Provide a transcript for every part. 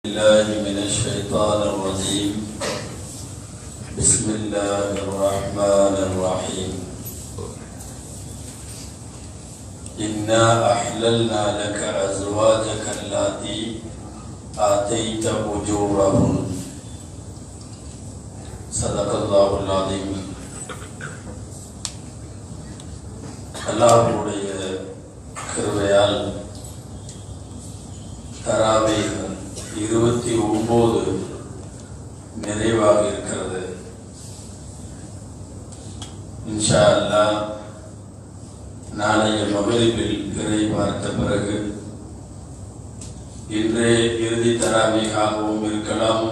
الله من الشيطان الرجيم. بسم الله الرحمن الرحيم. إنا أحللنا لك أزواجك اللاتي آتيت أجورهن. صدق الله العظيم. அல்லாஹ்வுடைய கிருபையால் தராவீஹ் 29 நிறைவாக இருக்கிறது. இன்ஷா அல்லாஹ் நாளைய மக்ரிபில் பிறை பார்த்த பிறகு இன்றே இறுதி தராவீகாகவும் இருக்கலாம்,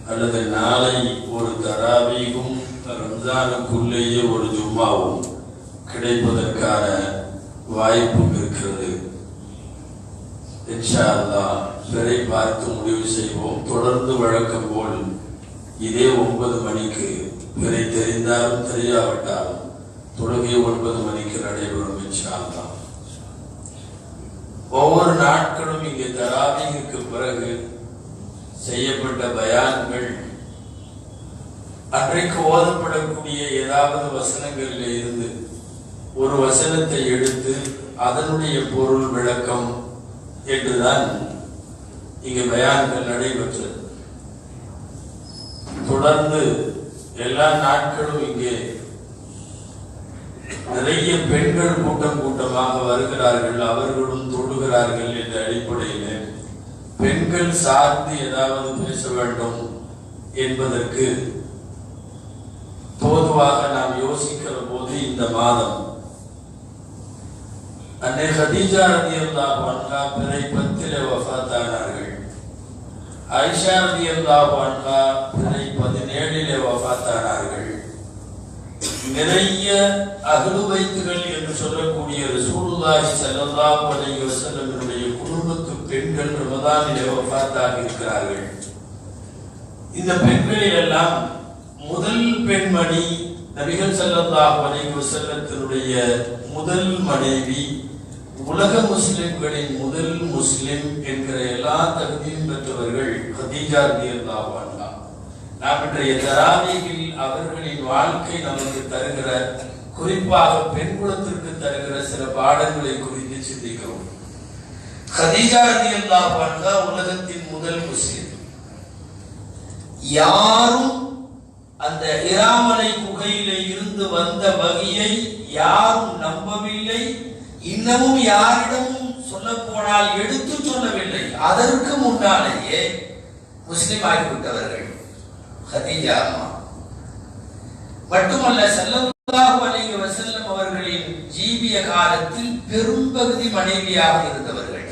அல்லது நாளை ஒரு தராவீகும் ரம்ஜானுக்குள்ளேயே ஒரு ஜும்மாவும் கிடைப்பதற்கான வாய்ப்பும் இருக்கிறது. இன்ஷா அல்லாஹ் பிறை பார்த்து முடிவு செய்வோம். தொடர்ந்து வழக்கம் போல் இதே 9 மணிக்கு பிறை தெரிந்தாலும் தெரியாவிட்டாலும் தொழுகை 9 மணிக்கு நடைபெறும். இன்ஷா அல்லாஹ் ஒவ்வொரு நாட்களும் இங்கே தராவீஹுக்கு பிறகு செய்யப்பட்ட பயான்கள் அன்றைக்கு ஓதப்படக்கூடிய ஏதாவது வசனங்களில் இருந்து ஒரு வசனத்தை எடுத்து அதனுடைய பொருள் விளக்கம் என்றுதான் இங்கே பயான்கள் நடைபெற்றது. தொடர்ந்து எல்லா நாட்களும் இங்கே நிறைய பெண்கள் கூட்டம் கூட்டமாக வருகிறார்கள், அவர்களும் தொழுகிறார்கள் என்ற அடிப்படையில் பெண்கள் சார்ந்து ஏதாவது பேச வேண்டும் என்பதற்கு பொதுவாக நாம் யோசிக்கிற போது இந்த மாதம் அன்னை ஹதீஜா ரலியல்லாஹு அன்ஹா பிறை 10 வஃபாத்தானார்கள். ஆயிஷா ரலியல்லாஹு அன்ஹா பிறை 17 வஃபாத்தானார்கள். நிறைய அஹ்லு பைத்துகள் என்று சொல்லக்கூடிய ரசூலுல்லாஹி ஸல்லல்லாஹு அலைஹி வஸல்லமுடைய குடும்பத்து பெண்கள் ரமதானிலே வஃபாத்தாகி இருக்கிறார்கள். இந்த பெண்களில் எல்லாம் முதல் பெண்மணி நபிகள் ஸல்லல்லாஹு அலைஹி வஸல்லத்தினுடைய முதல் மனைவி, உலக முஸ்லிம்களின் முதல் முஸ்லிம் என்கிற எல்லா தகுதியும் பெற்றவர்கள் ஹதீஜா ரலியல்லாஹு அன்ஹா. நாம் இன்றைய தராவீஹில் அவர்களின் வாழ்க்கை நமக்கு தருகிற, குறிப்பாக பெண் குலத்திற்கு தருகிற சில பாடங்களை குறித்து சிந்திக்கிறோம். ஹதீஜா ரலியல்லாஹு அன்ஹா உலகத்தின் முதல் முஸ்லிம். யாரும் அந்த இராமலை குகையிலே இருந்து வந்த வகையை யாரும் நம்பவில்லை, இன்னமும் யாரிடமும் சொல்ல போனால் எடுத்து சொல்லவில்லை. அதற்கு முன்னாலேயே முஸ்லிம் ஆகிவிட்டவர்கள் ஹதீஜா அம்மா. மட்டுமல்ல, ஸல்லல்லாஹு அலைஹி வஸல்லம் அவர்களின் ஜீவிய காலத்தில் பெரும்பகுதி மனைவியாக இருந்தவர்கள்.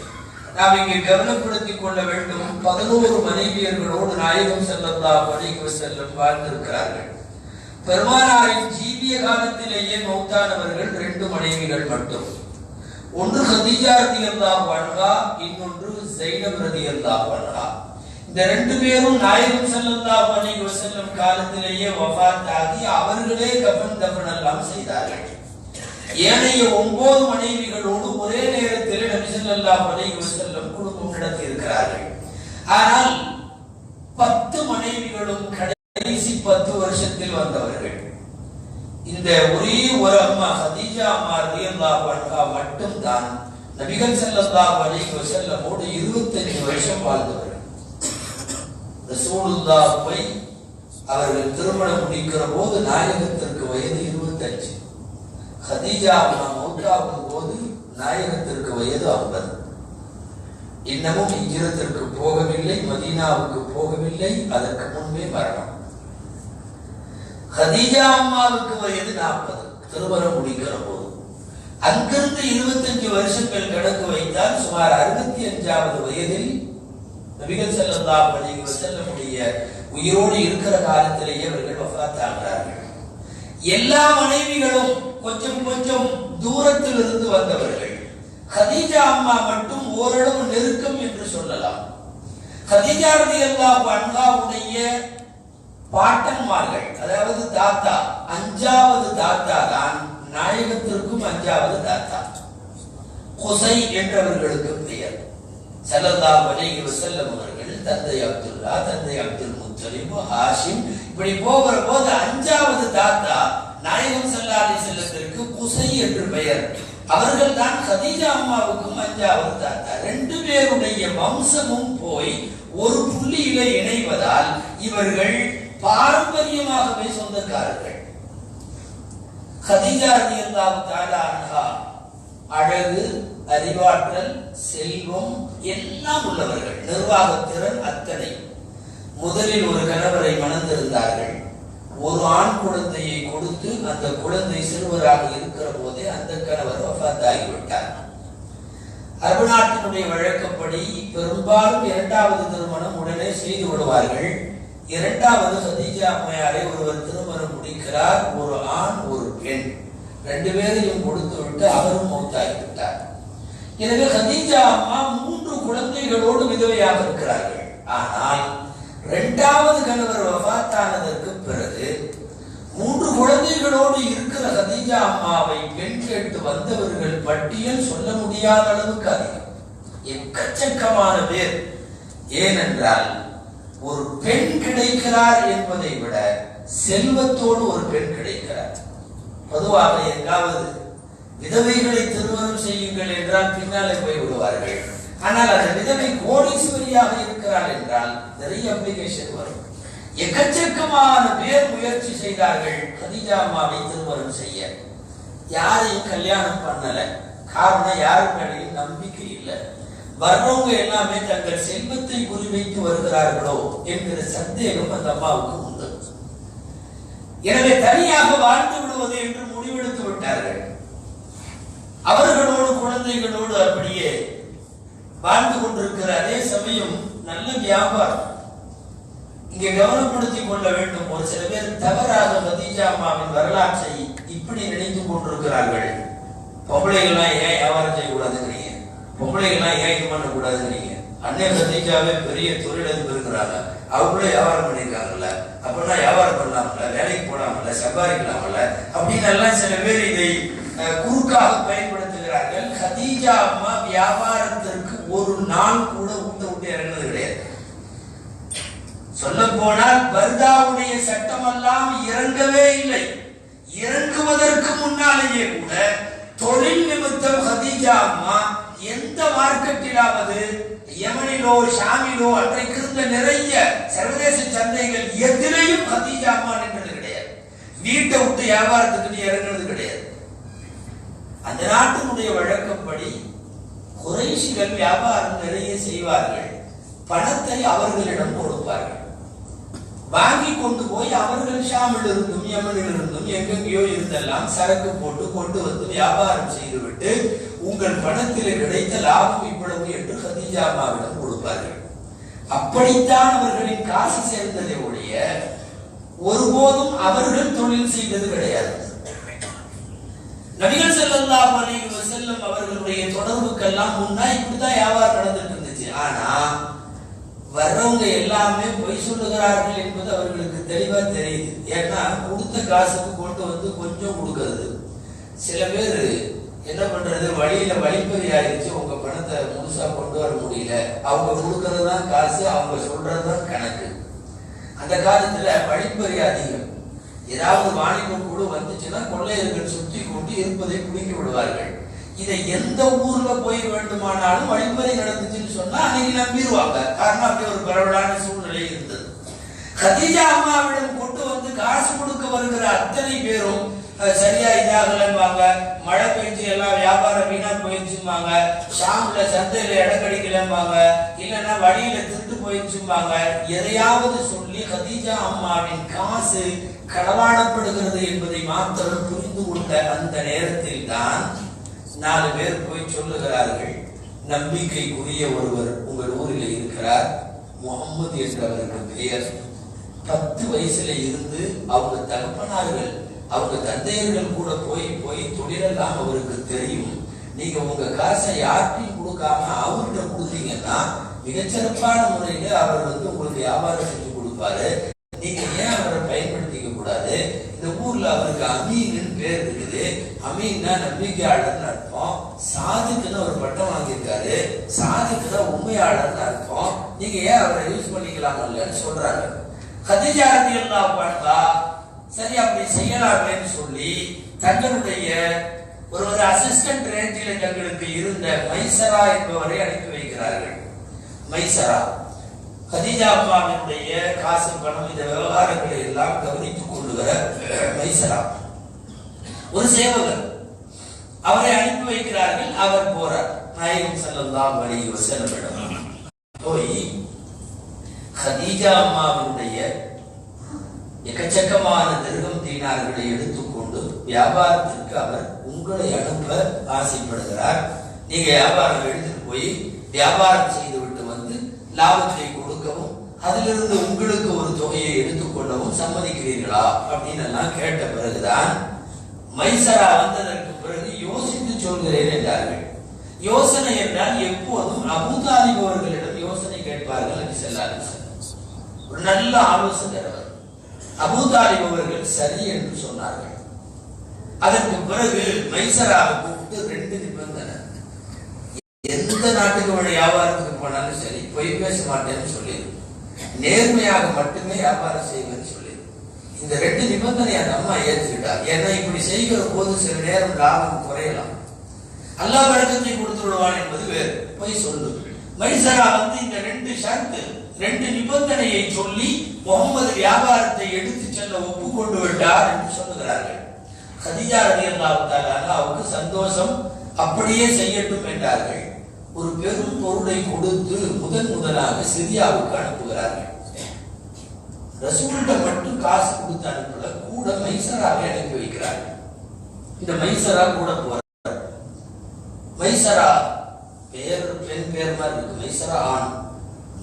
நாம் இங்கே கவனப்படுத்திக் கொள்ள வேண்டும். 11 மனைவியர்களோடு நாயகம் ஸல்லல்லாஹு அலைஹி வஸல்லம் வாழ்ந்திருக்கிறார்கள். பெருமானாரின் ஜீவிய காலத்திலேயே மௌத்தானவர்கள் 2 மனைவிகள் மட்டும். ஒன்று ஹதீஜா ரலியல்லாஹு அன்ஹா, இன்னொன்று ஸைனப் ரலியல்லாஹு அன்ஹா. இந்த 2 பேரும் நாயகம் ஸல்லல்லாஹு அலைஹி வஸல்லம் காலத்திலேயே வஃபாத் ஆகி அவர்களே கஃன் தஃபன் எல்லாம் செய்தார்கள். ஏனைய 9 மனைவிகளோடு ஒரே நேரத்தில் நபி ஸல்லல்லாஹு அலைஹி வஸல்லம் குடும்பம் நடத்தி இருக்கிறார்கள். ஆனால் 10 மனைவிகளும் கடைசி 10 வருஷத்தில் வந்தவர்கள். இந்த ஒரே ஒரு அம்மா ஹதீஜா அம்மா ரலியல்லாஹு அன்ஹா மட்டும் தான் நபிகள் ஸல்லல்லாஹு அலைஹி வஸல்லமோடு 25 வருஷம் வாழ்ந்தவர்கள். ரசூலுல்லாஹ்வை அவர்கள் திருமணம் முடிக்கிற போது நாயகத்திற்கு வயது 25. ஹதீஜா அம்மா மௌத்தாகும் போது நாயகத்திற்கு வயது 50. இன்னமும் ஹிஜ்ரத்திற்கு போகவில்லை, மதீனாவுக்கு போகவில்லை, அதற்கு முன்பே மரணம். ஹதீஜா அம்மாவுக்கு வயது 40 திருமணம் முடிக்கிற போது. அங்கிருந்து 25 வருஷங்கள் கணக்கு வைத்தால் சுமார் 65வது வயதில் நபிகள் ஸல்லல்லாஹு அலைஹி வஸல்லமுடைய உயிரோடு இருக்கிற காலத்திலேயே அவர்கள் வஃபாத் ஆகிறார்கள். எல்லா மனைவிகளும் கொஞ்சம் கொஞ்சம் தூரத்தில் இருந்து வந்தவர்கள். ஹதீஜா அம்மா மட்டும் ஓரளவு நெருக்கம் என்று சொல்லலாம். ஹதீஜா ரலியல்லாஹு அன்ஹாவுடைய பாட்டன்மார்கள், அதாவது தாத்தா, 5வது தாத்தா தான் நாயகத்திற்கும் 5வது தாத்தா. குசை என்றவர்களுக்கு பெயர். ஸல்லல்லாஹு அலைஹி வஸல்லம் அவர்கள் அவர்கள், தந்தை அப்துல்லா, தந்தை அப்துல் முத்தலிப், ஹாஷிம், இப்படி போகிற போது 5வது தாத்தா நாயகம் ஸல்லல்லாஹு அலைஹி வஸல்லத்திற்கு குஸை என்று பெயர். அவர்கள் தான் கதீஜா அம்மாவுக்கும் 5வது தாத்தா. 2 பேருடைய வம்சமும் போய் ஒரு புள்ளியில இணைவதால் இவர்கள் பாரம்பரியமாகவே சொந்தக்காரர்கள். கதீஜா ரலியல்லாஹு தஆலா அன்ஹா அழகு, அறிவாற்றல், செல்வம் எல்லாம் உள்ளவர்கள், நிர்வாகத்திறன் அத்தனை. முதலில் ஒரு கணவரை மணந்திருந்தார்கள். ஒரு ஆண் குழந்தையை கொடுத்து அந்த குழந்தை சிறுவராக இருக்கிற போதே அந்த கணவர் வஃபாத் ஆகிவிட்டார். அரபு நாட்டினுடைய வழக்கப்படி பெரும்பாலும் 2வது திருமணம் உடனே செய்து விடுவார்கள். 2வது கதீஜா அம்மையாரை ஒருவர் திருமணம் முடிக்கிறார். ஒரு ஆண் ஒரு பெண், 2 பேரையும் கொடுத்து விட்டு அவரும் மௌத்தாகிவிட்டார். எனவே கதீஜா அம்மா 3 குழந்தைகளோடு விதவையாக இருக்கிறார்கள். ஆனால் 2வது கணவர் வஃபாத்தானதற்கு பிறகு 3 குழந்தைகளோடு இருக்கிற கதீஜா அம்மாவை பெண் கேட்டு வந்தவர்கள் பட்டியல் சொல்ல முடியாத அளவுக்கு அதிகம், எக்கச்சக்கமான பேர். ஏனென்றால் ஒரு பெண் கிடைக்கிறார் என்பதை விட செல்வத்தோடு ஒரு பெண் கிடைக்கிறார். பொதுவாக எங்காவது விதவைகளை திருமணம் செய்யுங்கள் என்றால் பின்னாலே போய் விடுவார்கள். ஆனால் அந்த விதவை கோடீஸ்வரியாக இருக்கிறாள் என்றால் நிறைய அப்ளிகேஷன் வரும். எக்கச்சக்கமான பேர் முயற்சி செய்தார்கள் கதீஜா அம்மாவை திருமணம் செய்ய. யாரையும் கல்யாணம் பண்ணல. காரணம், யாரு மேலேயும் நம்பிக்கை இல்லை. வர்றவங்க எல்லாமே தங்கள் செல்வத்தை குறிவைத்து வருகிறார்களோ என்கிற சந்தேகம் அந்த அம்மாவுக்கு உண்டு. எனவே தனியாக வாழ்ந்து விடுவது என்று முடிவெடுத்து விட்டார்கள். அவர்களோடு குழந்தைகளோடு அப்படியே வாழ்ந்து கொண்டிருக்கிற அதே சமயம் நல்ல வியாபாரம். இங்கே கவனப்படுத்திக் கொள்ள வேண்டும். ஒரு சில பேர் தவறாக கதீஜா அம்மாவின் வரலாற்றை இப்படி நினைத்துக் கொண்டிருக்கிறார்கள். பொம்பளைகள்லாம் ஏன் வியாபாரம் செய்யக்கூடாதுங்கிறீங்க, பொம்பளைகள்லாம் ஏன் இது பண்ணக்கூடாதுங்கிறீங்க. அன்னை கதீஜாவே பெரிய தொழிலதிபர் இருக்கிறாங்க, அவங்களே வியாபாரம் பண்ணியிருக்காங்கல்ல, அப்படின்னா வியாபாரம் பண்ணலாம்ல, வேலைக்கு போடாமல, சம்பாதிக்கலாமல அப்படின்னு எல்லாம் சில பேர் இதை குறுக்காக பயன்படுத்துகிறார்கள். கதீஜா அம்மா வியாபாரத்திற்கு ஒரு நாள் கூட விட்டு இறங்குறது கிடையாது. சொல்ல போனால் பர்தாவுடைய சட்டமெல்லாம் இறங்கவே இல்லை. இறங்குவதற்கு முன்னாலேயே கூட தொழில் நிமித்தம் கதீஜா அம்மா எந்த மார்க்கெட்டிலாவது யமனிலோ ஷாமிலோ அன்றைக்கு இருந்த நிறைய சர்வதேச சந்தைகள் எதிரையும் கதீஜா அம்மா நின்றது கிடையாது. வீட்டை விட்டு வியாபாரத்துக்கு இறங்குறது கிடையாது. அந்த நாட்டினுடைய வழக்கப்படி குறைஷிகள் வியாபாரம் நிறைய செய்வார்கள். பணத்தை அவர்களிடம் கொடுப்பார்கள். வாங்கி கொண்டு போய் அவர்கள் ஷாமில் இருந்தும் யமனில் இருந்தும் எங்கெங்கயோ இருந்தெல்லாம் சரக்கு போட்டு கொண்டு வந்து வியாபாரம் செய்துவிட்டு உங்கள் பணத்தில் கிடைத்த லாபம் இவ்வளவு என்று கதீஜா அம்மாவிடம் கொடுப்பார்கள். அப்படித்தான் அவர்களின் காசு சேர்ந்ததை ஒழிய ஒருபோதும் அவர்கள் தொழில் செய்தது கிடையாது. நபிகள் ஸல்லல்லாஹு அலைஹி வஸல்லம் அவர்களுடைய தொடர்புக்கெல்லாம் முன்னா இப்படிதான் வியாபாரம் நடந்துட்டு இருந்துச்சு. ஆனா வர்றவங்க எல்லாமே பொய் சொல்லுகிறார்கள் என்பது அவர்களுக்கு தெளிவா தெரியுது. ஏன்னா கொடுத்த காசுக்கு கொண்டு வந்து கொஞ்சம் கொடுக்கறது. சில பேர் என்ன பண்றது, வழியில வழிப்பறி ஆயிடுச்சு, உங்க பணத்தை முழுசா கொண்டு வர முடியல, அவங்க கொடுக்கறது தான் காசு, அவங்க சொல்றதுதான் கணக்கு. அந்த காலத்துல வழிப்பறி அதிகம். ஏதாவது வாணிபம் கூட வந்துச்சுன்னா கொள்ளையர்கள் சுற்றி கொண்டு இருப்பதை பிடிக்கி விடுவார்கள். இதை எந்த ஊர்ல போய் வேண்டுமானாலும் வழிமுறை நடந்துச்சுன்னு சொன்னா அன்னைக்கு நம்பிடுவாங்க. காரணம் அப்படி ஒரு பரவலான சூழ்நிலை இருந்தது. கதீஜா அம்மாவிடம் கொண்டு வந்து காசு கொடுக்க வருகிற அத்தனை பேரும் சரியா இதாகலன்பாங்க, மழை பெஞ்சு எல்லாம் வியாபாரம் வீணா போயிடுச்சும்பாங்க, ஷாம்ல சந்தையில இடம் கிடைக்கலம்பாங்க, இல்லைன்னா வழியில திருட்டு போயிடுச்சும்பாங்க. எதையாவது சொல்லி கதீஜா அம்மாவின் காசு களவாடப்படுகிறது என்பதை மாத்திரம் புரிந்து கொண்ட அந்த நேரத்தில் தான் 4 பேர் போய் சொல்லுகிறார்கள், நம்பிக்கைக்குரிய ஒருவர் உங்கள் ஊரில் இருக்கிறார், முகம்மது என்றவருக்கு பெயர். 10 வயசுல இருந்து அவங்க தகப்பனார்கள் அவங்க தந்தையர்கள் கூட போய் போய் தொழிலெல்லாம் அவருக்கு தெரியும். நீங்க உங்க காசை யார்கிட்டையும் கொடுக்காம அவர்கிட்ட கொடுத்தீங்கன்னா மிகச்சிறப்பான முறையில அவர் உங்களுக்கு வியாபாரம் செஞ்சு கொடுப்பாரு. நீங்க ஏன் அவரை பயன்படுத்திக்க கூடாது? இந்த ஊர்ல அவருக்கு அமீன் பேர் இருக்குது. அமீன்னா நம்பிக்கையாளர்னு அர்த்தம். சாதுக்குன்னு ஒரு பட்டம் வாங்கியிருக்காரு. சாதுக்குன்னா உண்மையாளர்னு அர்த்தம். நீங்க ஏன் அவரை யூஸ் பண்ணிக்கலாம்னு சொல்றாங்க. கதீஜா ரலியல்லாஹு அன்ஹா சரி அப்படி செய்யலாமேன்னு சொல்லி தங்களுடைய ஒரு அசிஸ்டன்ட் ரேஞ்சில் தங்களுக்கு இருந்த மைசரா என்பவரை அனுப்பி வைக்கிறார்கள். மைசரா கதீஜா அம்மாவினுடைய காசு பணம் இந்த விவகாரங்களை எல்லாம் கவனித்துக் கொள்ளுகிற மைசரா ஒரு சேவகர், அவரை அனுப்பி வைக்கிறார்கள். அவர் போறார். நாயகம் ஸல்லல்லாஹு அலைஹி வஸல்லம் போய் கதீஜா அம்மாவினுடைய எக்கச்சக்கமான திர்ஹம் தீனார்களை எடுத்துக்கொண்டு வியாபாரத்திற்கு அவர் உங்களை அனுப்ப ஆசைப்படுகிறார். நீங்க வியாபாரம் எடுத்துட்டு போய் வியாபாரம் செய்து விட்டு வந்து லாபத்தை கொடுக்கவும் அதிலிருந்து உங்களுக்கு ஒரு தொகையை எடுத்துக்கொள்ளவும் சம்மதிக்கிறீர்களா அப்படின்னு எல்லாம் கேட்ட பிறகுதான் மைசரா வந்ததற்கு பிறகு யோசித்து சொல்கிறேன் என்றார்கள். யோசனை என்றால் எப்போதும் அபூ தாலிப் அவர்களிடம் யோசனை கேட்பார்கள் என்று சொல்லார்கள். ஒரு நல்ல ஆலோசகர் அவர். அபூ தாலிப் அவர்கள் சரி என்று சொன்னார்கள். அதற்கு பிறகு மைசராவை கூப்பிட்டு 2 நிபந்தனை. எந்த நாட்டுக்கு வியாபாரத்துக்கு போனாலும் சரி பொய் பேச மாட்டேன்னு சொல்லி நேர்மையாக மட்டுமே வியாபாரம் செய்வேன்னு சொல்லி இந்த 2 நிபந்தனை அந்த அம்மா ஏற்றுக்கிட்டார். ஏன்னா இப்படி செய்கிற போது சில நேரம் லாபம் குறையலாம், அல்லாஹ் பரக்கத்தை கொடுத்து விடுவான் என்பது வேறு. போய் சொல்லு. மைசரா இந்த 2 ஷர்த்து 2 நிபந்தனையை சொல்லி முகமது வியாபாரத்தை எடுத்து செல்ல ஒப்புக்கொண்டு விட்டார் என்று சொல்லுகிறார்கள். கதீஜா ரலியல்லாஹு தஆலா அன்ஹாவுக்கு சந்தோஷம், அப்படியே செய்யட்டும் என்றார்கள். ஒரு பெரும் பொருளை கொடுத்து முதலாக சிரியாவுக்கு அனுப்புகிறார்கள். ரசூல்கிட்ட மட்டும் காசு கொடுத்து அனுப்பல, கூட மைசராவை அனுப்பி வைக்கிறார்கள். இந்த மைசரா கூட போறார். மைசரா பெண் பேர் மாதிரி இருக்கு, மைசரா ஆண்.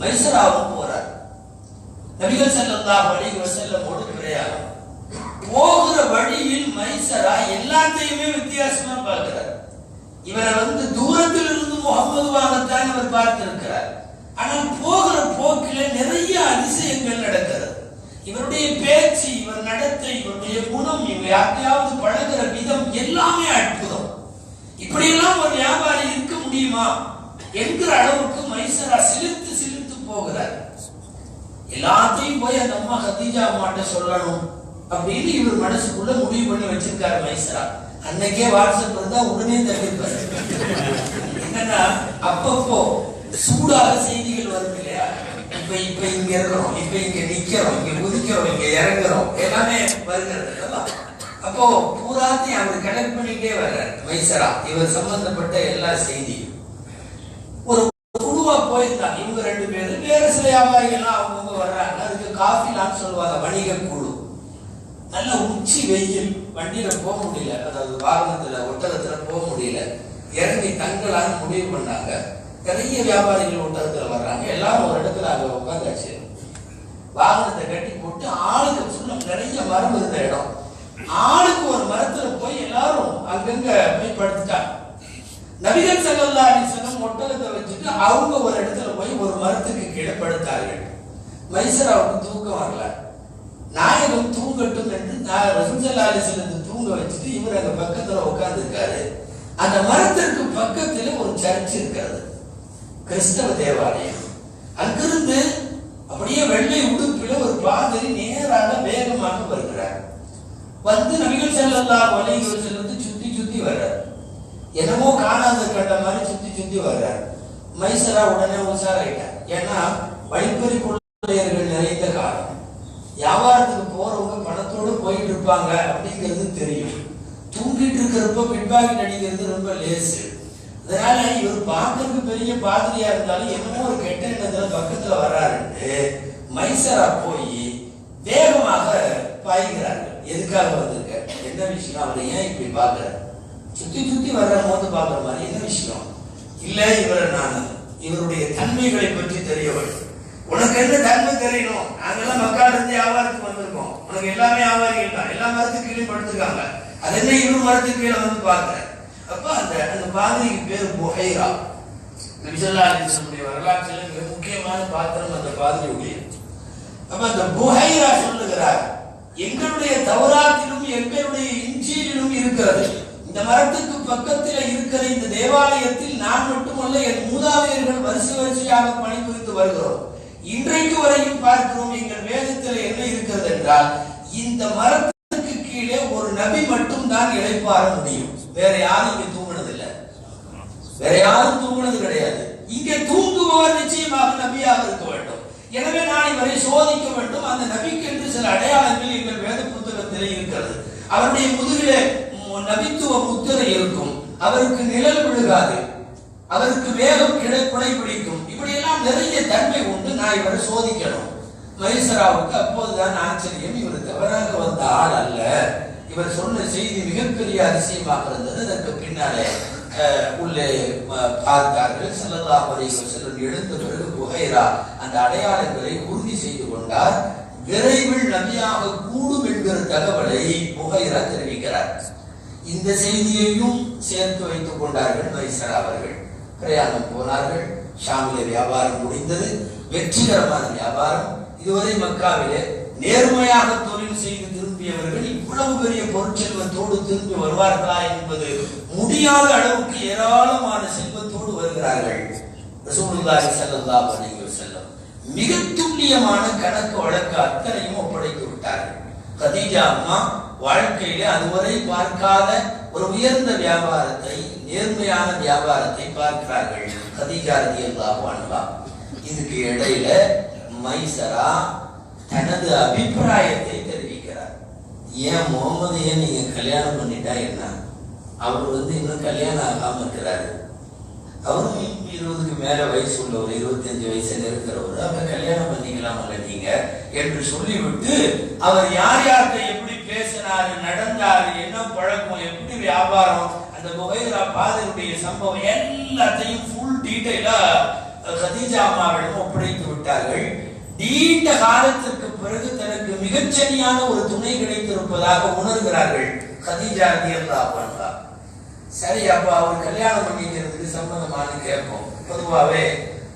மைசராவும் போறார். நபிகள் ஸல்லல்லாஹு அலைஹி வஸல்லம் பிரயாணம் போகிற வழியில் மைசரா எல்லாத்தையுமே வித்தியாசமா பார்க்கிறார். இவரை தூரத்தில் இருந்து முகமதுவாகத்தான் இவர் பார்த்திருக்கிறார். ஆனால் போகிற போக்கில நிறைய அதிசயங்கள் நடக்கிறது. இவருடைய பேச்சு, இவர் நடத்தை, இவருடைய குணம், இவர் யாரையாவது பழகிற விதம் எல்லாமே அற்புதம். இப்படியெல்லாம் ஒரு வியாபாரி இருக்க முடியுமா என்கிற அளவுக்கு மைசரா சிலிர்த்து போகிறார். எல்லாத்தையும் போய் அந்த அம்மா கதீஜா அம்மாட்ட சொல்லணும் அப்படின்னு இவர் மனசுக்குள்ள முடிவு பண்ணி வச்சிருக்காரு மைசரா. அன்னைக்கே வாட்ஸ்அப் இருந்தா உடனே தட்டிருப்பாரு. என்னன்னா அப்பப்போ சூடாக செய்திகள் வரும் இல்லையா, இப்ப இங்க இருக்கிறோம், இப்ப இங்க நிக்கிறோம், இங்க குதிக்கிறோம், இங்க இறங்குறோம், எல்லாமே வருகிறது. அப்போ பூராத்தையும் அவர் கனெக்ட் பண்ணிட்டே வர்றார் மைசரா, இவர் சம்பந்தப்பட்ட எல்லா செய்தியும். ஒரு குழுவா போயிருந்தாங்க இவங்க 2 பேரும். வேற சில வியாபாரிகள்லாம் அவங்க வர்றாங்க. அதுக்கு காஃபிலான்னு சொல்லுவாங்க, வணிக குழு. நல்ல உச்சி வெயில், வண்டியில போக முடியல, அதாவது வாகனத்துல ஒட்டகத்துல போக முடியல, இறங்கி தங்கலான்னு முடிவு பண்ணாங்க. நிறைய வியாபாரிகள் ஒட்டகத்துல வர்றாங்க. எல்லாரும் ஒரு இடத்துல அங்க உட்காந்தாச்சு. வாகனத்தை கட்டி போட்டு ஆளுக்கு ஃபுல்லா நிறைய மரம் இருந்த இடம், ஆளுக்கு ஒரு மரத்துல போய் எல்லாரும் அங்கங்க போய் படுத்துட்டாங்க. நபிகள் ஸல்லல்லாஹு அலைஹி வஸல்லம் ஒட்டகத்தை வச்சுட்டு அவங்க ஒரு இடத்துல போய் ஒரு மரத்துக்கு கீழே படுத்தார்கள். மைசராவுக்கு தூக்கம் வரல. நாயகம் தூங்கட்டும் என்று ரசூல் ஸல்லல்லாஹு அலைஹி வஸல்லம் தூங்க வச்சுட்டு இவர் அங்க பக்கத்துல உட்கார்ந்து இருக்காரு. அந்த மரத்திற்கு பக்கத்துல ஒரு சர்ச் இருக்கிறது, கிறிஸ்தவ தேவாலயம். அங்கிருந்து அப்படியே வெள்ளை உடுப்பில ஒரு பாதிரி நேராக வேகமாக வருகிறார். நபிகள் ஸல்லல்லாஹு அலைஹி வஸல்லம் சுத்தி வர்றார். என்னமோ காணாத கண்ட மாதிரி சுத்தி வர்றார். மைசரா உடனே உஷாராயிட்டார். ஏன்னா வழிப்பறி கொள்ளையர்கள் நிறைந்த காலம், வியாபாரத்துக்கு போறவங்க பணத்தோடு போயிட்டு இருப்பாங்க அப்படிங்கிறது தெரியும். தூங்கிட்டு இருக்கிறப்ப பின்பாக்கெட் அடிக்கிறது ரொம்ப லேசு. அதனால இவர் பார்க்கறதுக்கு பெரிய பாதிரியா இருந்தாலும் என்னமோ ஒரு கெட்ட எண்ணத்துல பக்கத்துல வர்றாருன்னு மைசரா போய் வேகமாக பாய்கிறார்கள். எதுக்காக வந்திருக்க, என்ன விஷயம், அவரை ஏன் இப்படி பாக்குற, சுத்தி வர்ற போது பாக்குற மாதிரி என்ன விஷயம்? இல்ல இவரை நான் இவருடைய தன்மைகளை பற்றி தெரிய வேண்டும். உனக்கு என்ன தன்மை தெரியணும்? நாங்கெல்லாம் மக்கள் இருந்து வியாபாரத்துக்கு வந்திருக்கோம், உனக்கு எல்லாமே வியாபாரிகள் தான், எல்லா மரத்துக்கு கீழே படுத்துக்காங்க, அது என்ன இவர் மரத்துக்கு கீழே வந்து பாக்குறேன். அப்ப அந்த பாதிரிக்கு பேரு புஹைரா. நபி ஸல்லல்லாஹு அலைஹி வஸல்லம் வரலாற்றில் மிக முக்கியமான பாத்திரம் அந்த பாதிரியுடைய. அப்ப அந்த புஹைரா சொல்லுகிறார், எங்களுடைய தௌராத்திலும் எங்களுடைய இன்ஜீலிலும் இருக்கிறது, இந்த மரத்துக்கு பக்கத்தில் இருக்கிற இந்த தேவாலயத்தில் நான் மட்டுமல்ல என் மூதாதையர்கள் வரிசையாக பணிபுரிந்து வருகிறோம். இன்றைக்கு வரையும் பார்க்கிறோம். எங்கள் வேதத்தில் என்ன இருக்கிறது என்றால், இந்த மரத்துக்கு கீழே ஒரு நபி மட்டும் தான் இளைப்பாற முடியும். வேற யாரும் இங்கே தூங்குனது இல்லை, வேற யாரும் தூங்குனது கிடையாது. இங்கே தூங்குபவர் நிச்சயமாக நபியாக இருக்க வேண்டும். எனவே நான் இவரை சோதிக்க வேண்டும். அந்த நபிக்கு என்று சில அடையாளங்கள் எங்கள் வேத புத்தகத்திலே இருக்கிறது. அவருடைய முதுகிலே நபித்துவ முத்திரை இருக்கும், அவருக்கு நிழல் விழுகாது, அவருக்கு வேகம் குடை பிடிக்கும், இப்படி எல்லாம் நிறைய தன்மை உண்டு. நான் இவரை சோதிக்கணும். மைசராவுக்கு அப்போதுதான் ஆச்சரியம், இவர் தவறாக வந்த ஆள் அல்ல, இவர் சொன்ன செய்தி மிகப்பெரிய அதிசயமாக இருந்தது. அதற்கு பின்னாலே உள்ளே பார்த்தார்கள். ஸல்லல்லாஹு அலைஹி வஸல்லம் எழுந்த பிறகு புகைரா அந்த அடையாளங்களை உறுதி செய்து கொண்டார். விரைவில் நபியாக கூடும் என்கிற தகவலை புகைரா தெரிவிக்கிறார். இந்த செய்தியையும் சேர்த்து வைத்துக் கொண்டார்கள் மைசரா அவர்கள். பிரயாணம் போனார்கள். ஷாமிலே வியாபாரம் முடிந்தது, வெற்றிகரமான வியாபாரம். இதுவரை மக்காவிலே நேர்மையாக தொழில் செய்து திரும்பியவர்கள் இவ்வளவு பெரிய பொருட்செல்வத்தோடு திரும்பி வருவார்களா என்பது முடியாத அளவுக்கு ஏராளமான செல்வத்தோடு வருகிறார்கள். ரசூலுல்லாஹி ஸல்லல்லாஹு அலைஹி வஸல்லம் மிக துல்லியமான கணக்கு வழக்கு அத்தனையும் ஒப்படைத்து விட்டார்கள். கதீஜா அம்மா வாழ்க்கையிலே அதுவரை பார்க்காத ஒரு உயர்ந்த வியாபாரத்தை, நேர்மையான வியாபாரத்தை பார்க்கிறார்கள். கதீஜா ரலியல்லாஹு அன்ஹா. இதுக்கு இடையில மைசரா தனது அபிப்பிராயத்தை தெரிவிக்கிறார். ஏன் முகமதையை நீங்க கல்யாணம் பண்ணிட்டா என்ன? அவர் இன்னும் கல்யாணம் ஆகாம இருக்கிறாரு. அவரும் 20க்கு மேல வயசு உள்ளவர், 25 வயசு இருக்கிறவர். அவர் கல்யாணம் பண்ணிக்கலாமல்ல நீங்க என்று சொல்லிவிட்டு, அவர் யார் யார்கிட்ட எப்படி பேசினாரு, நடந்தாரு, என்ன பழக்கம், எப்படி வியாபாரம், அந்த புகைரா பாதருடைய சம்பவம் எல்லாத்தையும் ஃபுல் டீடைலா கதீஜா அம்மாவிடம் ஒப்படைத்து விட்டார்கள். நீண்ட காலத்திற்கு பிறகு தனக்கு மிகச்சரியான ஒரு துணை கிடைத்திருப்பதாக உணர்கிறார்கள் கதீஜா ரலியல்லாஹு அன்ஹா. சரி, அப்ப அவர் கல்யாணம் பண்ணிக்கிறதுக்கு சம்மதமானு கேட்போம். பொதுவாகவே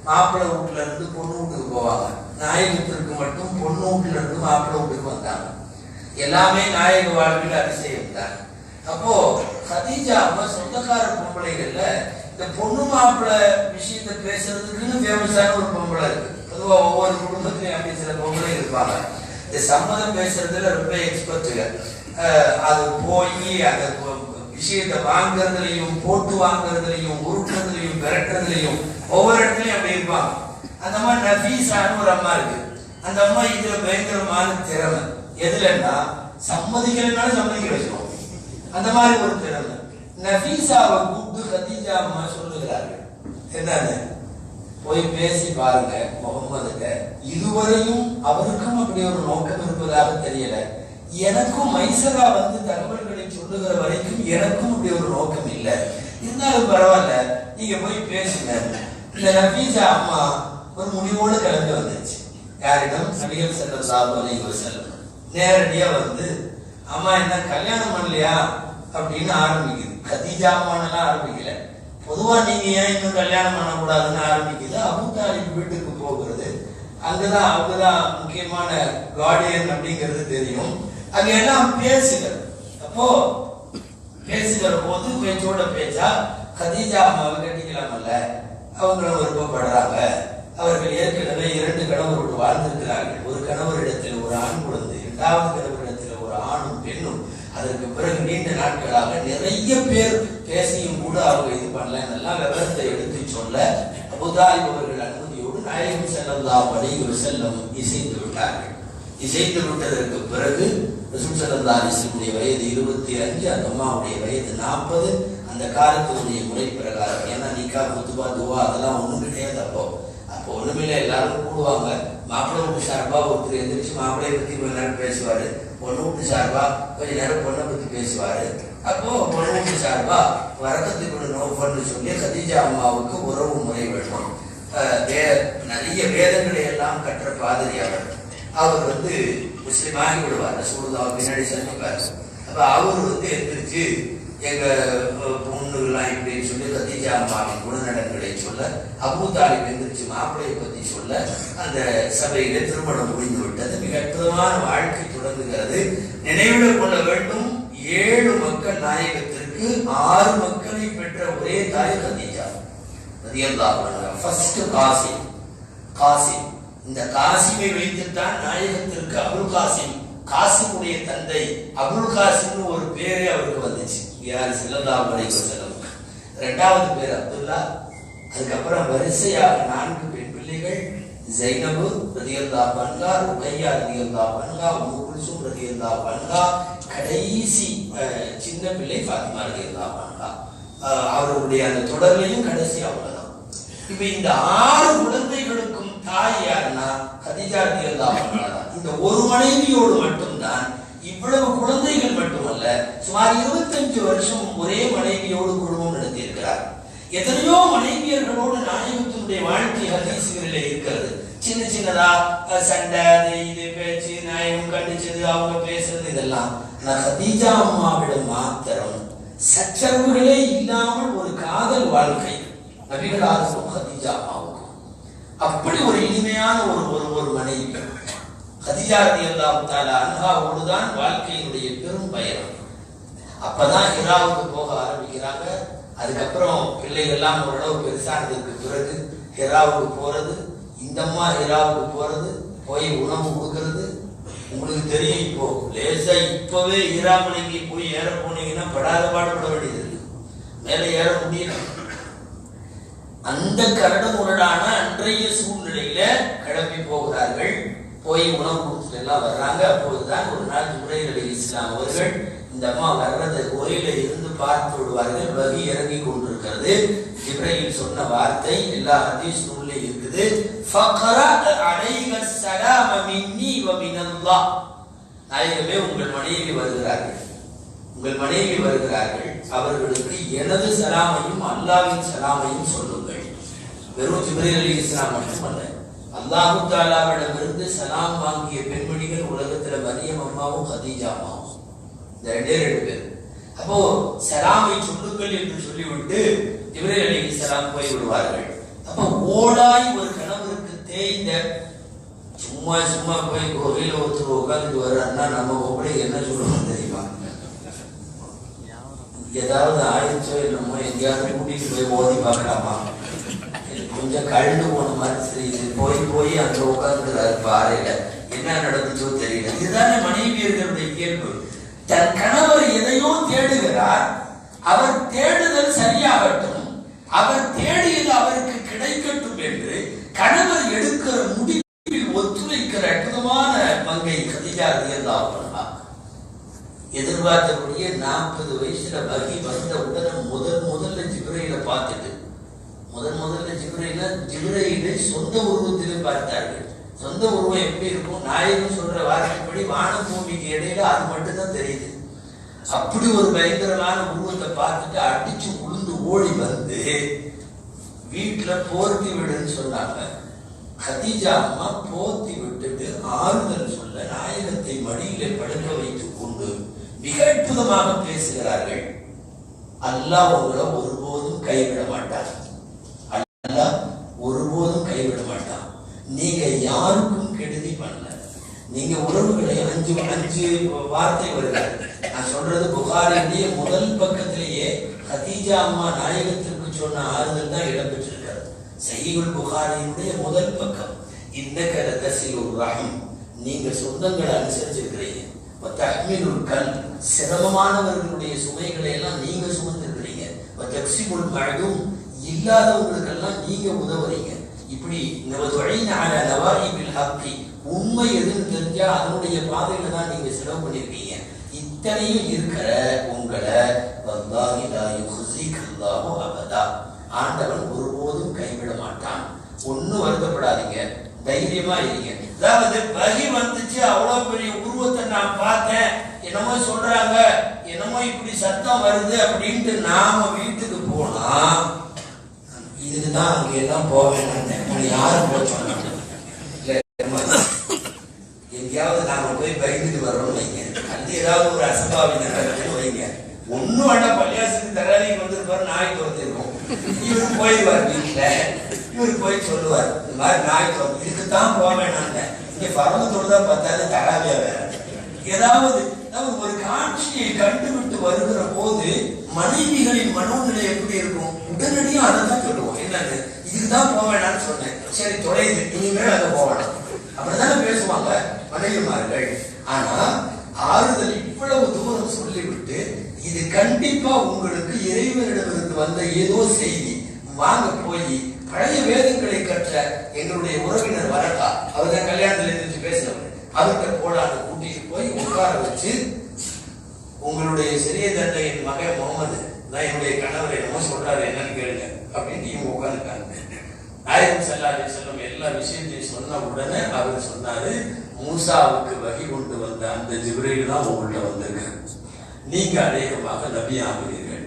மாப்பிள்ளை வீட்டுல இருந்து பொண்ணு வீட்டுக்கு போவாங்க. நாயகத்திற்கு மட்டும் பொண்ணு வீட்டுல இருந்து மாப்பிள்ளை வீட்டுக்கு வந்தாங்க. எல்லாமே நாயக வாழ்க்கையில் அதிசயம் தான். அப்போ கதீஜா அம்மா சொந்தக்கார பொம்பளைகள்ல இந்த பொண்ணு மாப்பிள்ளை விஷயத்தை பேசுறதுக்குன்னு ஃபேமஸான ஒரு பொம்பளை இருக்கு. பொதுவா ஒவ்வொரு குடும்பத்திலையும் அப்படி சில பொம்பளை இருப்பாங்க. இந்த சம்மதம் பேசுறதுல ரொம்ப எக்ஸ்பர்ட்டுங்க. அது போய் அந்த விஷயத்தை வாங்குறதுலையும், போட்டு வாங்குறதுலையும், உருட்டுறதுலையும், விரட்டுறதுலையும் ஒவ்வொரு இடத்துலையும் அப்படி இருப்பாங்க. அந்த மாதிரி நஃபீஸான ஒரு அம்மா இருக்கு. அந்த அம்மா இதுல பயங்கரமான திறமை. எதுலன்னா சம்மதிக்கலைன்னாலும் சம்மதிக்க வச்சிருவோம். அந்த மாதிரி ஒரு திறமை. நஃபீஸாவை கூப்பிட்டு கதீஜா அம்மா சொல்லுகிறார்கள், என்னன்னு போய் பேசி பாருங்க முகம்மதுட்ட. இதுவரையும் அவருக்கும் அப்படி ஒரு நோக்கம் இருப்பதாக தெரியல. எனக்கும் மைசரா தகவல்களை சொல்லுகிற வரைக்கும் எனக்கும் அப்படி ஒரு நோக்கம் இல்லை. இருந்தாலும் பரவாயில்ல, நீங்க போய் பேசுங்க. இந்த நஃபீஸா அம்மா ஒரு முடிவோடு கிளம்பி வந்துச்சு. யாரிடம்? நபிகள் ஸல்லல்லாஹு அலைஹி வஸல்லம். நேரடியா அம்மா என்ன கல்யாணம் பண்ணலையா அப்படின்னு ஆரம்பிக்குது. கதீஜா அம்மானெல்லாம் ஆரம்பிக்கல. பொதுவா நீங்க ஏன் இன்னும் கல்யாணம் பண்ணக்கூடாதுன்னு ஆரம்பிக்குது. அபூ தாலிப் வீட்டுக்கு போகிறது. அங்கதான் அவங்கதான் முக்கியமான கார்டியன் அப்படிங்கிறது தெரியும். அங்க எல்லாம் பேசுகிறது. அப்போ பேசுகிற போது பேச்சோட பேச்சா கதீஜா அம்மாவை கட்டிக்கலாமல்ல, அவங்களும் விருப்பப்படுறாங்க. அவர்கள் ஏற்கனவே 2 கணவரோடு வாழ்ந்திருக்கிறார்கள். ஒரு கணவரிடத்தில் ஒரு ஆண் குழந்தை, 2வது கணவரிடத்தில் ஒரு ஆணும் பெண்ணும். அதற்கு பிறகு நீண்ட நாட்களாக நிறைய பேர் பேசியும் கூட அவங்க இது பண்ணல. நல்லா விவரத்தை எடுத்து சொல்ல அபூ தாலிப் அவர்கள் அனுமதியோடு நாயகம் ஸல்லல்லாஹு அலைஹி வஸல்லம் இசைந்து விட்டார்கள். இசைந்து விட்டதற்கு பிறகு ரசூல் ஸல்லல்லாஹு அலைஹி வஸல்லம் வயது 25, அந்த அம்மாவுடைய வயது 40. அந்த காலத்தினுடைய முறை பிரகாரம், ஏன்னா நிக்கா, குத்துபா, துவா அதெல்லாம் ஒண்ணும் கிடையாது. அப்போ ஒண்ணுமில்ல, எல்லாரும் கூடுவாங்க. மாப்பிள்ளை வீட்டு சார்பா ஒருத்தர் எந்திரிச்சு மாப்பிள்ளையை பத்தி கொஞ்ச நேரம் பேசுவாரு. பொண்ணு வீட்டு சார்பா கொஞ்ச நேரம் பொண்ணை பத்தி பேசுவாரு. அப்போ பொண்ணு வீட்டு சார்பா வரக்கத்துக்கு நோஃபர்னு சொல்லி கதீஜா அம்மாவுக்கு உறவு முறை வேணும். நிறைய வேதங்களை எல்லாம் கற்ற பாதிரி அவர் முஸ்லீம் ஆகி விடுவார். ரசூலுல்லாஹ் பின்னாடி சந்திப்பார். அப்ப அவர் எந்திரிச்சு எங்க பொண்ணுலாம் இப்படின்னு சொல்லி கதீஜா அம்மாவின் குணநலன்களை சொல்ல, அபூ தாலிப் எந்திரிச்சு மாப்பிள்ளையை பத்தி சொல்ல, அந்த சபையில திருமணம் முடிந்து விட்டது. மிக அற்புதமான வாழ்க்கை தொடங்குகிறது. நினைவில் கொள்ள வேண்டும், 7 மக்கள் நாயகத்திற்கு 6 மக்களை பெற்ற ஒரே தாய் கதீஜா ரலியல்லாஹு அன்ஹா. ஃபர்ஸ்ட் காசிம். இந்த காசிமை வைத்துத்தான் நாயகத்திற்கு அபுல் காசிம், காசிமுடைய தந்தை அபுல் காசிம்னு ஒரு பேரே அவருக்கு வந்துச்சு. யார்? ஸல்லல்லாஹு அலைஹி வஸல்லம். இரண்டாவது பேர் அப்துல்லா. அதுக்கப்புறம் வரிசையாக 4 பெண் பிள்ளைகள், ஜைனபு ரலியல்லாஹு அன்ஹா, ருக்கையா ரலியல்லாஹு அன்ஹா, உம்மு குல்சூம் ரலியல்லாஹு அன்ஹா, கடைசி சின்ன பிள்ளை ஃபாத்திமா ரலியல்லாஹு அன்ஹா. அவருடைய அந்த தொடர்லையும் கடைசி அவங்க தான். இப்ப இந்த 6 குழந்தைகளுக்கும் தாய் யாருன்னா கதீஜா ரலியல்லாஹு அன்ஹா. இந்த ஒரு மனைவியோடு மட்டும்தான் இவ்வளவு குழந்தைகள் மட்டுமல்ல, சுமார் 25 வருஷம் ஒரே மனைவியோடு குடும்பம் நடத்தியிருக்கிறார். எத்தனையோ மனைவியர்களோடு நாயகத்தினுடைய வாழ்க்கை ஹதீஸ்களிலே இருக்கிறது. சின்ன சின்னதா சண்டை, இது பேச்சு, நாயகம் கண்டிச்சது, அவங்க பேசுறது, இதெல்லாம். கதீஜா அம்மாவிடம் மாத்திரம் சச்சரவுகளே இல்லாமல் ஒரு காதல் வாழ்க்கை நபிகளாருக்கும் கதீஜா அம்மாவுக்கும். அப்படி ஒரு இனிமையான ஒரு மனைவி கதீஜா ரலியல்லாஹு தஆலா அன்ஹாவோடு தான் வாழ்க்கையினுடைய பெரும் பயணம். அப்பதான் ஹிராவுக்கு போக ஆரம்பிக்கிறாங்க. அதுக்கப்புறம் பிள்ளைகள் எல்லாம் ஓரளவு பெருசானதுக்கு பிறகு ஹிராவுக்கு போறது, இந்த அம்மா ஹிராவுக்கு போறது, போய் உணவு கொடுக்கறது. உங்களுக்கு தெரியும், இப்போ லேசா இப்பவே ஹிராமலைக்கு போய் ஏற போனீங்கன்னா படாத பாடுபட வேண்டியது இருக்கு. மேலே ஏற முடியல. அந்த கரடு முரடான அன்றைய சூழ்நிலையில கிளம்பி போகிறார்கள். போய் உணவு கொடுத்துட்டு எல்லாம் வர்றாங்க. அப்போதுதான் ஒரு நாள் ஜிப்ரீல் அலைஹிஸ்ஸலாம் அவர்கள் இந்த அம்மா வர்றதை கோயில இருந்து பார்த்து விடுவார்கள். வகி இறங்கி கொண்டிருக்கிறது. ஜிப்ரீல் சொன்ன வார்த்தை எல்லா ஹதீஸ் நூல்ல இருக்குது. ஃபக்ரா அலைக ஸலாம் மின்னி வ மினல்லாஹ். நாயகமே, உங்கள் மனைவி வருகிறார்கள், உங்கள் மனைவி வருகிறார்கள், அவர்களுக்கு எனது சலாமையும் அல்லாஹ்வின் சலாமையும் சொல்லுங்கள். வெறும் ஜிப்ரீல் அலைஹிஸ்ஸலாம் மட்டுமல்ல, அல்லாஹு தஆலாவிடமிருந்து சலாம் வாங்கிய பெண்மணிகள் உலகத்துல மரியம் அம்மாவும் கதீஜா அம்மாவும், இந்த 2 பேர். அப்போ சலாமை சொல்லுங்கள் என்று சொல்லிவிட்டு ஜிப்ரீல் அலைஹிஸ்ஸலாம் போய் விடுவார்கள். அப்போ ஓடாய் ஒரு கணவருக்கு தேய்ந்த சும்மா சும்மா போய் கோவில ஒருத்தர் உட்காந்துட்டு வர்றாருன்னா நம்ம ஒப்படை என்ன சொல்லுவோம் தெரியுமா? ஏதாவது ஆயிடுச்சோ என்னமோ, எங்கேயாவது கூட்டிட்டு போய் ஓதி பார்க்கலாமா, கொஞ்சம் கழுந்து போன மாதிரி தெரியுது, போய் அங்க உட்கார்ந்துக்கிறாரு பாறையில, என்ன நடந்துச்சோ தெரியல. இதுதானே மனைவியர்களுடைய இயல்பு. தன் கணவர் எதையோ தேடுகிறார், அவர் தேடுதல் சரியாகட்டும், அவர் தேடியது அவருக்கு கிடைக்கட்டும் என்று கணவர் எடுக்கிற முடிவில் ஒத்துழைக்கிற அற்புதமான மங்கை கதீஜா ரலியல்லாஹு அன்ஹா. எதிர்பார்த்தபடியே 40 வயசுல வகி வந்த உடனே முதல்ல ஜிப்ரீலை பார்த்துட்டு, முதல்ல ஜிப்ரீலை சொந்த உருவத்திலே பார்த்தார்கள். சொந்த உருவம் எப்படி இருக்கும்? நாயகம் சொல்ற வார்த்தைப்படி வானம் பூமிக்கு இடையில அது மட்டும்தான் தெரியுது. அப்படி ஒரு பயங்கரமான உருவத்தை பார்த்துட்டு அடிச்சு உளுந்து ஓடி வந்து வீட்டுல போர்த்தி விடுன்னு சொன்னாங்க. கதீஜா அம்மா போர்த்தி விட்டுட்டு ஆறுதல் சொல்ல நாயகத்தை மடியிலே படுக்க வைத்துக் கொண்டு மிக அற்புதமாக பேசுகிறார்கள். அல்லாஹ் உங்களை ஒருபோதும் கைவிட மாட்டார், அல்லாஹ் ஒருபோதும் கைவிட மாட்டான். நீங்க யாருக்கும் கெடுதி பண்ணல, நீங்க உறவுகளை 5 வார்த்தை வருகிறார். நான் சொல்றது புகாரினுடைய முதல் பக்கத்திலேயே கதீஜா அம்மா நாயகத்திற்கு சொன்ன ஆறுதல் தான் இடம்பெற்றிருக்கிறது. சஹீஹுல் புகாரியினுடைய முதல் பக்கம். இன்னக லதஸிலுர் ரஹம், நீங்க சொந்தங்களை அனுசரிச்சிருக்கிறீங்க. தஹ்மீலுல் கல், சிரமமானவர்களுடைய சுமைகளை எல்லாம் நீங்க சுமந்திருக்கிறீங்க. தக்ஸிபுல் மஅதூம், இல்லாதவங்களுக்கெல்லாம் நீங்க உதவுறீங்க. இப்படி உண்மை எதுன்னு தெரிஞ்சா அதனுடைய பாதையில தான் நீங்க செலவு பண்ணிருக்கீங்க. இத்தனையும் இருக்கிற உங்களை ஆண்டவன் ஒருபோதும் கைவிட மாட்டான். ஒன்னும் வருத்தப்படாதீங்க, தைரியமா இருங்க. அதாவது வகி வந்துச்சு, அவ்வளவு பெரிய உருவத்தை நான் பார்த்தேன், என்னமோ சொல்றாங்க, என்னமோ இப்படி சத்தம் வருது அப்படின்ட்டு நாம வீட்டுக்கு போனா இதுதான் அங்க எல்லாம் போவேன் யாரும் போய் சொன்னாங்க. எங்கேயாவது நாம போய் பயந்துட்டு வர்றோம் வைங்க, அது ஏதாவது ஒரு அசம்பாவி நடக்குதுன்னு வைங்க, ஒன்னும் வேண்டா பள்ளியாசுக்கு தராதிக்கு வந்திருப்பாரு, நாய் துரத்திருக்கோம், இவரு போயிடுவார் வீட்டுல, இவரு போய் சொல்லுவார் இந்த மாதிரி நாய் துரத்து இதுக்குத்தான் போவேன். இங்க பரவத்தோடு தான் பார்த்தாலும் தராவியா வேற ஏதாவது ஒரு காட்சியை கண்டுவிட்டு வருகிற போது மனைவிகளின் மனோநிலை எப்படி இருக்கும்? உடனடியாக அதை தான் சொல்லுவோம். என்னன்னு இதுக்குதான் போவேனான்னு சொன்னேன், சரி தொலைது, இனிமேல் அதை போவேன். அப்படிதானே பேசுவாங்க மனைவிமார்கள். ஆனா ஆறுதல் இவ்வளவு தூரம் சொல்லிவிட்டு, இது கண்டிப்பா உங்களுக்கு இறைவனிடமிருந்து வந்த ஏதோ செய்தி, வாங்க போய் பழைய வேதங்களை கற்ற எங்களுடைய உறவினர் வரட்டா, அவர் தான் கல்யாணத்துல இருந்து பேசினவர், அவர்கிட்ட போலான்னு கூட்டிட்டு போய் உட்கார வச்சு, உங்களுடைய சிறிய தந்தையின் மகன் முகமது தான் என்னுடைய கணவர் என்னமோ சொல்றாரு, என்னன்னு கேளுங்க அப்படின்னு இவங்க உட்காந்துட்டாங்க. நாயகம் ஸல்லல்லாஹு அலைஹி வஸல்லம் எல்லா விஷயத்தையும் சொன்ன உடனே அவர் சொன்னாரு, மூசாவுக்கு வகி கொண்டு வந்த அந்த ஜிப்ரீல் தான் உங்கள்கிட்ட வந்திருக்கு, நீங்க அநேகமாக நபி ஆகிறீர்கள்,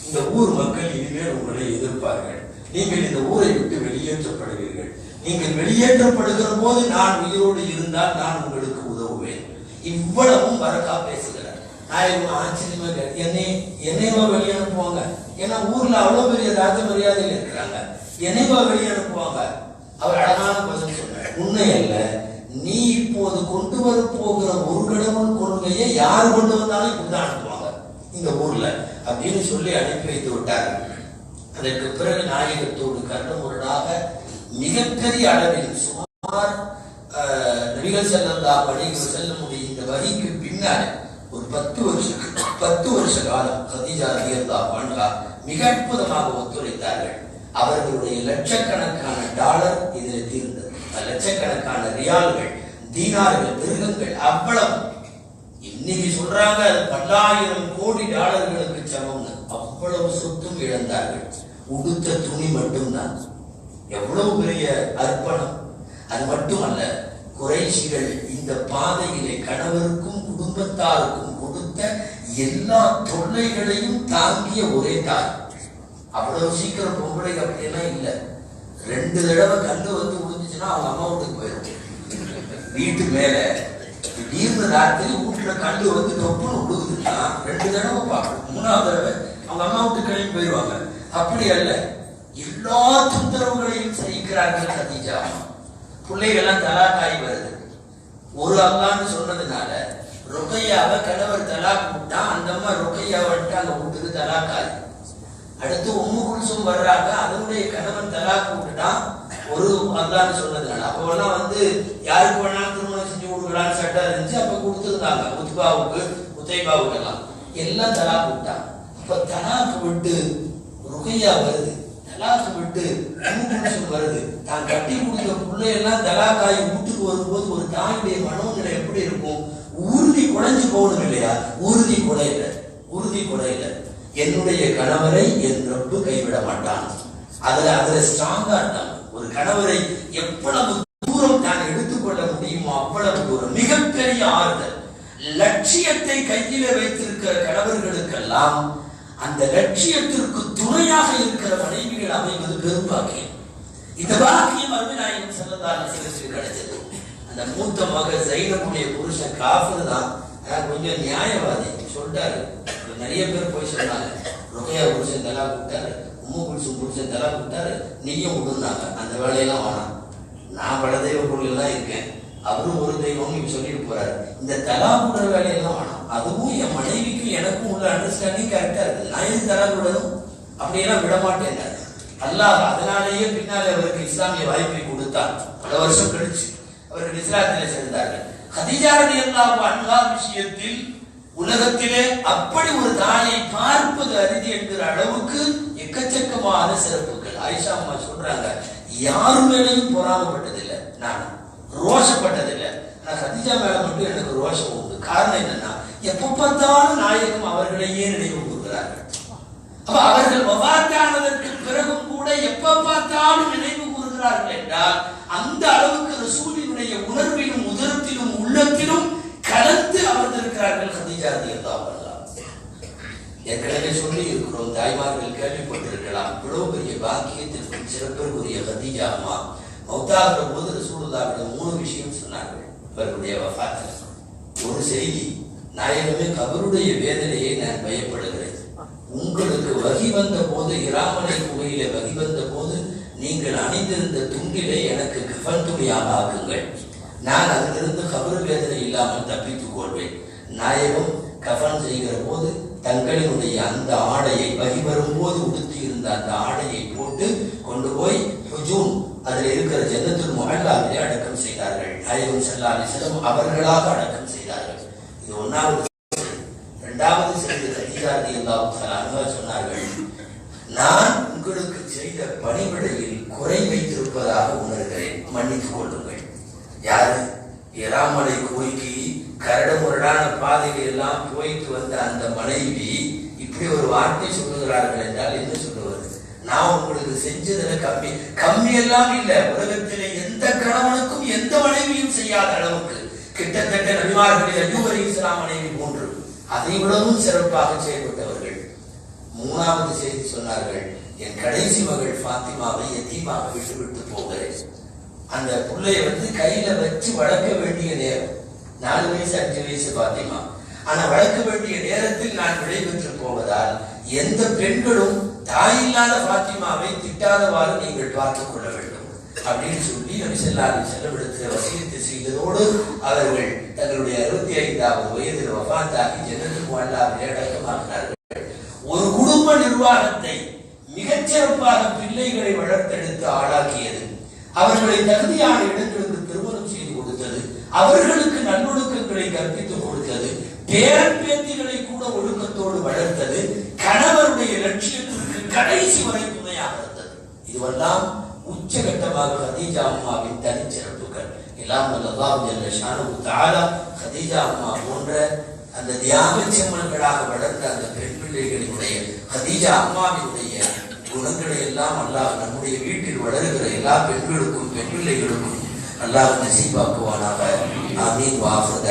இந்த ஊர் மக்கள் இனிமேல் உங்களை எதிர்ப்பார்கள், நீங்கள் இந்த ஊரை விட்டு வெளியேற்றப்படுவீர்கள், நீங்கள் வெளியேற்றப்படுகிற போது நான் உயிரோடு இருந்தால் நான் உங்களுக்கு உதவுவேன். இவ்வளவும் வரக்கா பேசுகிறார். நாயகம் ஆச்சரியமா என்னைவா வெளியே அனுப்புவாங்க, ஏன்னா ஊர்ல அவ்வளவு பெரிய ராஜ மரியாதையில் இருக்கிறாங்க, என்னைவா வெளியே அனுப்புவாங்க? அவர் அழகான பதில் சொன்னார், உண்மை அல்ல, நீ இப்போது கொண்டு வர போகிற ஒரு கடவுள் கொள்கையை யார் கொண்டு வந்தாலும் இப்படிதான் அனுப்புவாங்க இந்த ஊர்ல அப்படின்னு சொல்லி அனுப்பி வைத்து விட்டார். அதற்கு பிறகு நாயகத்தோடு கருணமுரடாக மிகப்பெரிய அளவில் சுமார் நபிகள் ஸல்லல்லாஹு அலைஹி வஸல்லம் இந்த வரிக்கு பின்னால் ஒரு 10 வருஷ காலம் கதீஜா ரலியல்லாஹு அன்ஹா மிக அற்புதமாக ஒத்துழைத்தார்கள். அவர்களுடைய லட்சக்கணக்கான டாலர் இதில் தீர்ந்தது, லட்சக்கணக்கான ரியால்கள், தீனார்கள், திருகங்கள், அவ்வளவு இன்னைக்கு சொல்றாங்க பல்லாயிரம் கோடி டாலர்களுக்கு சமம்னு. அவ்வளவு சொத்தும் இழந்தார்கள், உடுத்த துணி மட்டும்தான். எவ்வளவு பெரிய அர்ப்பணம்! அது மட்டுமல்ல, குறைஷிகள் இந்த பாதையிலே கணவருக்கும் குடும்பத்தாருக்கும் கொடுத்த எல்லா தொல்லைகளையும் தாங்கிய ஒரே தாய். அவ்வளவு சீக்கிரம் பொம்பளைக்கு அப்படியெல்லாம் இல்லை. 2 தடவை கல்லு வந்து விழுந்துச்சுன்னா அவங்க அம்மா வீட்டுக்கு போயிடும். வீட்டு மேல திடீர்னு ராத்திரி வீட்டுல கல்லு வந்து தொப்புன்னு விழுகுதுன்னா 2 தடவை பார்க்கணும், 3ஆவது தடவை அவங்க அம்மா வீட்டுக்கு கிளம்பி போயிடுவாங்க. அப்படி அல்ல, எல்லா தொந்தரவுகளையும் சகிக்கிறார்கள் கதீஜா. பிள்ளைகள்லாம் தலாக்காய் வருது, ஒரு அல்லான்னு சொன்னதுனால ருக்கையாவை கணவர் தலாக் விட்டா, அந்த அம்மா ருக்கையாவை அந்த வீட்டுக்கு தலாக்காய். அடுத்து உம்மு குல்சும் வர்றாங்க, அதனுடைய கணவன் தலாக் விட்டுட்டான் ஒரு அல்லான்னு சொன்னதுனால. அப்பெல்லாம் வந்து யாருக்கு வேணாலும் திருமணம் செஞ்சு கொடுக்கலான்னு சட்டம் இருந்துச்சு, அப்ப கொடுத்துருந்தாங்க உத்பாவுக்கு உத்தைபாவுக்கு எல்லாம் தலாக் விட்டான். இப்ப தலாக் விட்டு ருக்கையா வருது, தலாக் விட்டு உம்மு குல்சும் வருது, தான் கட்டி கொடுத்த பிள்ளையெல்லாம் தலாக்காய் வீட்டுக்கு வரும்போது ஒரு தாயுடைய மனோநிலை எப்படி இருக்கும்? உறுதி குறைஞ்சு போகணும் இல்லையா? உறுதி குறையில என்னுடைய கணவரை என் ரப்பு கைவிட மாட்டான். அதுல ஸ்ட்ராங்கா இருக்காங்க. ஒரு கணவரை எவ்வளவு தூரம் தான் எடுத்துக்கொள்ள முடியுமோ அவ்வளவு தூரம். மிகப்பெரிய ஆறுதல். லட்சியத்தை கையில வைத்திருக்கிற கணவர்களுக்கெல்லாம் அந்த லட்சியத்திற்கு துணையாக இருக்கிற மனைவிகள் அமைவது பெரும் பாக்கியம். இந்த பாக்கியம் அருமைநாயகம் ஸல்லல்லாஹு அலைஹி வஸல்லம் கிடைச்சது. அந்த மூத்த மகள் ஜைனபுடைய புருஷன் காஃபிர் தான், கொஞ்சம் நியாயவாதி. சொல்லிட்டாரு, நிறைய பேர் போய் சொன்னாங்க, ருக்கையா புருஷன் தலாக் விட்டாரு, உம்மு குல்சும் புருஷன் தலாக் விட்டாரு, நீயும் விடுனாங்க. அந்த வேலையெல்லாம் வேணாம், நான் பல தெய்வ பொருள் இருக்கேன், அவரும் ஒரு தெய்வம் சொல்லிட்டு போறாரு. இந்த தலாக் விடுற வேலையெல்லாம் வேணாம், அதுவும் என் மனைவிக்கும் எனக்கும் உள்ள அண்டர்ஸ்டாண்டிங் கரெக்டா இருக்குது, நான் எதுக்கு தலாக் விடணும்? அப்படியெல்லாம் விட மாட்டேன். அல்லாஹ் அதனாலேயே பின்னாலே அவருக்கு இஸ்லாமிய வாய்ப்பை கொடுத்தார். பல வருஷம் கழிச்சு அவர்கள் இஸ்லாத்திலே சேர்ந்தார்கள். கதீஜா ரலியல்லாஹு அன்ஹா விஷயத்தில் உலகத்திலே அப்படி ஒரு தாயை பார்ப்பது அரிதி என்கிற அளவுக்கு எக்கச்சக்கமான சிறப்புகள். ஆயிஷா அம்மா சொல்றாங்க, யாரு மேலையும் பொறாமப்பட்டதில்லை, நான் ரோஷப்பட்டதில்லை, ஆனா கதீஜா மேல மட்டும் எனக்கு ரோஷம் உண்டு. காரணம் என்னன்னா, எப்ப பார்த்தாலும் நாயகம் அவர்களையே நினைவு கூறுகிறார்கள். அப்ப அவர்கள் வஃபாத்தானதற்கு பிறகும் கூட எப்ப பார்த்தாலும் நினைவு கூறுகிறார்கள் என்றால், அந்த அளவுக்கு ரசூலினுடைய உணர்விலும் உதரத்திலும் உள்ளத்திலும் கலந்து அமர்ந்திருக்கிறார்கள் கதீஜா ரலியல்லாஹு அன்ஹா. ஏற்கனவே சொல்லி இருக்கிறோம், தாய்மார்கள் கேள்விப்பட்டிருக்கலாம், இவ்வளவு பெரிய பாக்கியத்திற்கும் சிறப்பிற்குரிய கதீஜா அம்மா மௌத்தாகிற போது ரசூலுல்லாஹிடம் 3 விஷயம் சொன்னார்கள். இவருடைய வஃபாத்தில் ஒரு செய்தி, நாயகமே கபருடைய வேதனையை நான் பயப்படுகிறேன், உங்களுக்கு வகி வந்த போது, இராமலை குகையில வகி வந்த போது நீங்கள் அணிந்திருந்த துண்டிலே எனக்கு கஃன் துணியாக ஆக்குங்கள், நான் அதிலிருந்து கபரு வேதனை இல்லாமல் தப்பித்துக் கொள்வேன். நாயகம் கஃன் செய்கிற போது தங்களினுடைய அந்த ஆடையை, வகி வரும்போது உடுத்தி இருந்த அந்த ஆடையை போட்டு கொண்டு போய் ஹுஜூம், அதில் இருக்கிற ஜன்னத்துல் முஅல்லாவிலே அடக்கம் செய்தார்கள். நாயகம் ஸல்லல்லாஹு அலைஹி வஸல்லம் அவர்களாக அடக்கம் செய்தார்கள். இது ஒன்றாவது. இரண்டாவது செய்தி கதீஜா ரலியல்லாஹு தஆலா அன்ஹா சொன்னார்கள், நான் உங்களுக்கு செய்த பணிவிடையில் குறை வைத்திருப்பதாக உணர்கிறேன், மன்னித்துக் கொள்ளுங்கள். யாரு? இராமலை கோய்க்கு கரடு முரடான பாதைகள் எல்லாம் போய்த்து வந்த அந்த மனைவி இப்படி ஒரு வார்த்தை சொல்லுகிறார்கள் என்றால் என்ன சொல்லுவது? நான் உங்களுக்கு செஞ்சதுல கம்மி எல்லாம் இல்ல, உலகத்திலே எந்த கணவனுக்கும் எந்த மனைவியும் செய்யாத அளவுக்கு கிட்டத்தட்ட நபிமார்களில் அய்யூப் அலைஹிஸ்ஸலாம் மனைவி போன்று அதை விடவும் சிறப்பாக செயல்பட்டவர்கள். மூணாவது செய்தி சொன்னார்கள், என் கடைசி மகள் ஃபாத்திமாவை யதீமாக விட்டு போகிறேன். அந்த புள்ளைய கையில வச்சு வளர்க்க வேண்டிய நேரம் 4 வயசு 5 வயசு ஃபாத்திமா. ஆனா வளர்க்க வேண்டிய நேரத்தில் நான் விடைபெற்று போவதால் எந்த பெண்களும் தாயில்லாத ஃபாத்திமாவை திட்டாதவாறு நீங்கள் பார்த்துக் கொள்ள வேண்டும் அப்படின்னு சொல்லி நபி ஸல்லல்லாஹு அலைஹி வஸல்லம் இடத்துல வசியத்து செய்ததோடு அவர்கள் தங்களுடைய 65வது வயதில் வஃபாத்தாகி ஜன்னத்துல் முஅல்லாவிலே அடக்கமானார்கள். ஒரு குடும்ப நிர்வாகத்தை மிகச்சிறப்பாக பிள்ளைகளை வளர்த்தெடுத்து ஆளாக்கியது, அவர்களை தகுதியான இடங்களுக்கு திருமணம் செய்து கொடுத்தது, அவர்களுக்கு நல்லொழுக்கங்களை கற்பித்துக் கொடுத்தது, பேரன் பேத்திகளை கூட ஒழுக்கத்தோடு வளர்த்தது, கணவருடைய லட்சியத்திற்கு கடைசி வரை துணையாக இருந்தது. இதுவெல்லாம் உச்சகட்டமாக கதீஜா அம்மாவின் தனிச்சிறப்புகள். எல்லாம் அல்லாஹ் ஜல்ல ஷானஹு தஆலா கதீஜா அம்மா போன்ற அந்த தியாக செம்மல்களாக வளர்ந்த அந்த பெண் பிள்ளைகளினுடைய கதீஜா அம்மாவினுடைய குணங்களை எல்லாம் அல்லாஹ் நம்முடைய வீட்டில் வளருகிற எல்லா பெண்களுக்கும் பெண் பிள்ளைகளுக்கும் அல்லாஹ் நசீபாக்குவானாக. ஆமீன். வாஃபர்